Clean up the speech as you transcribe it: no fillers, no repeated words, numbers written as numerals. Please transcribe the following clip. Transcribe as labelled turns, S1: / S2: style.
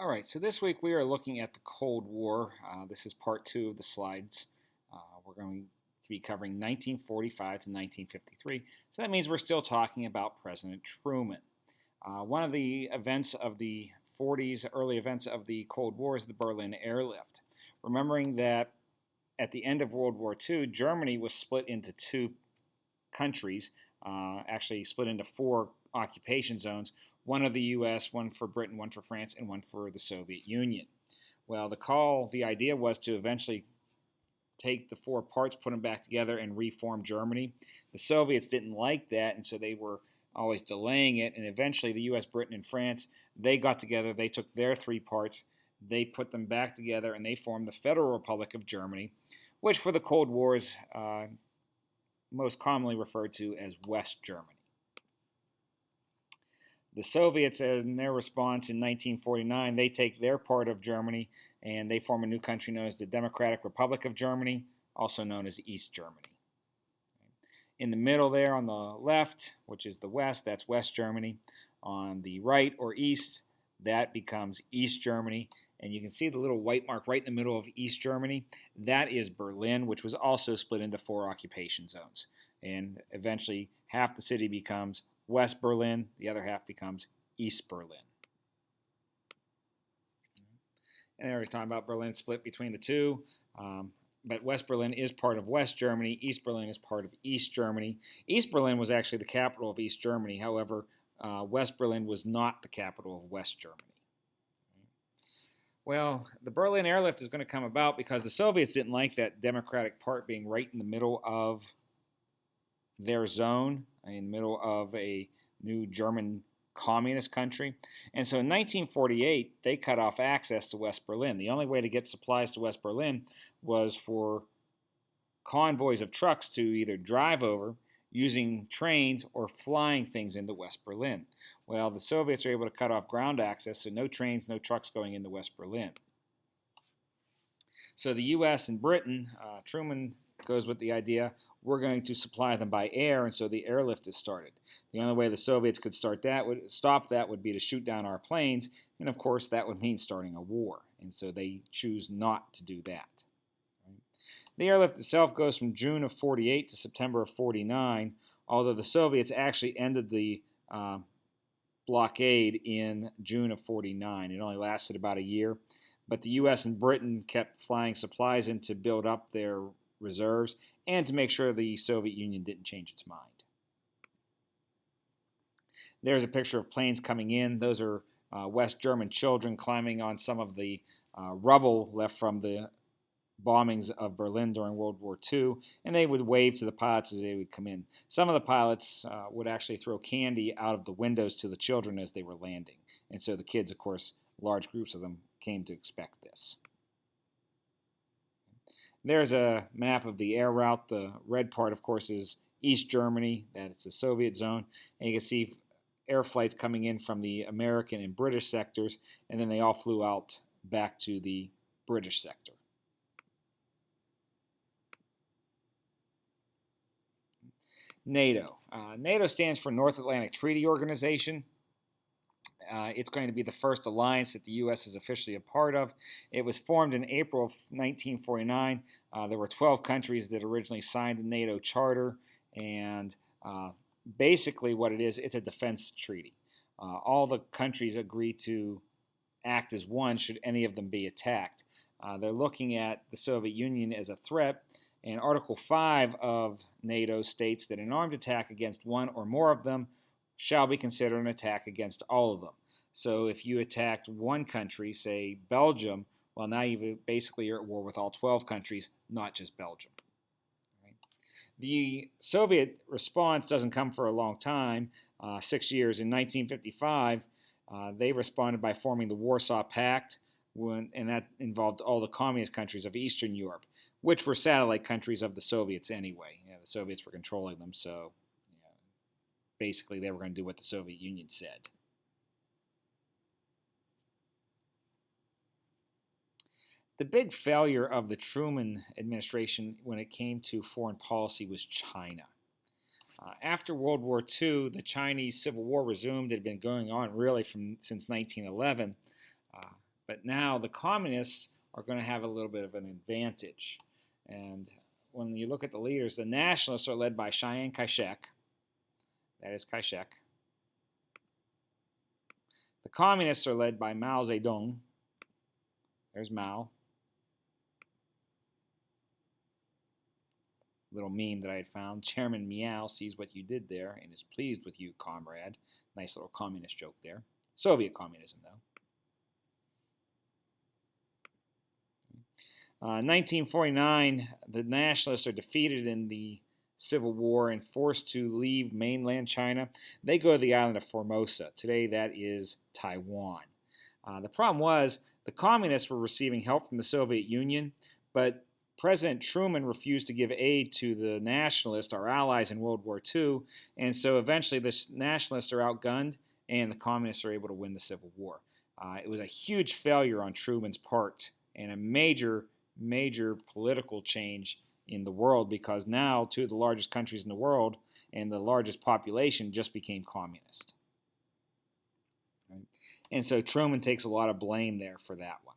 S1: All right, so this week we are looking at the Cold War. This is part two of the slides. We're going to be covering 1945 to 1953. So that means we're still talking about President Truman. One of the events of the 40s, early events of the Cold War, is the Berlin Airlift. Remembering that at the end of World War II, Germany was split into two countries, actually split into four occupation zones, one of the U.S., one for Britain, one for France, and one for the Soviet Union. Well, the idea was to eventually take the four parts, put them back together, and reform Germany. The Soviets didn't like that, and so they were always delaying it. And eventually, the U.S., Britain, and France, they got together. They took their three parts, they put them back together, and they formed the Federal Republic of Germany, which for the Cold War is most commonly referred to as West Germany. The Soviets, in their response in 1949, they take their part of Germany and they form a new country known as the Democratic Republic of Germany, also known as East Germany. In the middle there on the left, which is the West, that's West Germany. On the right or East, that becomes East Germany. And you can see the little white mark right in the middle of East Germany. That is Berlin, which was also split into four occupation zones. And eventually, half the city becomes West Berlin, the other half becomes East Berlin. And we're talking about Berlin split between the two. But West Berlin is part of West Germany. East Berlin is part of East Germany. East Berlin was actually the capital of East Germany. However, West Berlin was not the capital of West Germany. Well, the Berlin Airlift is going to come about because the Soviets didn't like that Democratic part being right in the middle of their zone, in the middle of a new German communist country. And so in 1948, they cut off access to West Berlin. The only way to get supplies to West Berlin was for convoys of trucks to either drive over using trains or flying things into West Berlin. Well, the Soviets are able to cut off ground access, so no trains, no trucks going into West Berlin. So the U.S. and Britain, Truman goes with the idea, we're going to supply them by air, and so the airlift is started. The only way the Soviets could stop that would be to shoot down our planes, and of course that would mean starting a war, and so they choose not to do that. The airlift itself goes from June of 48 to September of 49, although the Soviets actually ended the blockade in June of 49. It only lasted about a year, but the U.S. and Britain kept flying supplies in to build up their reserves and to make sure the Soviet Union didn't change its mind. There's a picture of planes coming in. Those are West German children climbing on some of the rubble left from the bombings of Berlin during World War II, and they would wave to the pilots as they would come in. Some of the pilots would actually throw candy out of the windows to the children as they were landing. And so the kids, of course, large groups of them came to expect this. There's a map of the air route. The red part, of course, is East Germany. That's the Soviet zone. And you can see air flights coming in from the American and British sectors, and then they all flew out back to the British sector. NATO. NATO stands for North Atlantic Treaty Organization. It's going to be the first alliance that the U.S. is officially a part of. It was formed in April of 1949. There were 12 countries that originally signed the NATO Charter, and basically what it is, it's a defense treaty. All the countries agree to act as one should any of them be attacked. They're looking at the Soviet Union as a threat, and Article 5 of NATO states that an armed attack against one or more of them shall be considered an attack against all of them. So if you attacked one country, say Belgium, well, now you basically are at war with all 12 countries, not just Belgium. Right? The Soviet response doesn't come for a long time, 6 years. In 1955, they responded by forming the Warsaw Pact, and that involved all the communist countries of Eastern Europe, which were satellite countries of the Soviets anyway. The Soviets were controlling them, so basically they were going to do what the Soviet Union said. The big failure of the Truman administration when it came to foreign policy was China. After World War II, the Chinese Civil War resumed. It had been going on really since 1911. But now the communists are going to have a little bit of an advantage. And when you look at the leaders, the nationalists are led by Chiang Kai-shek. That is Kai-shek. The communists are led by Mao Zedong. There's Mao. Little meme that I had found. Chairman Meow sees what you did there and is pleased with you, comrade. Nice little communist joke there. Soviet communism, though. 1949, the nationalists are defeated in the Civil War and forced to leave mainland China. They go to the island of Formosa. Today, that is Taiwan. The problem was the communists were receiving help from the Soviet Union, but President Truman refused to give aid to the nationalists, our allies in World War II, and so eventually the nationalists are outgunned and the communists are able to win the Civil War. It was a huge failure on Truman's part and a major political change in the world, because now two of the largest countries in the world and the largest population just became communist. Right? And so Truman takes a lot of blame there for that one.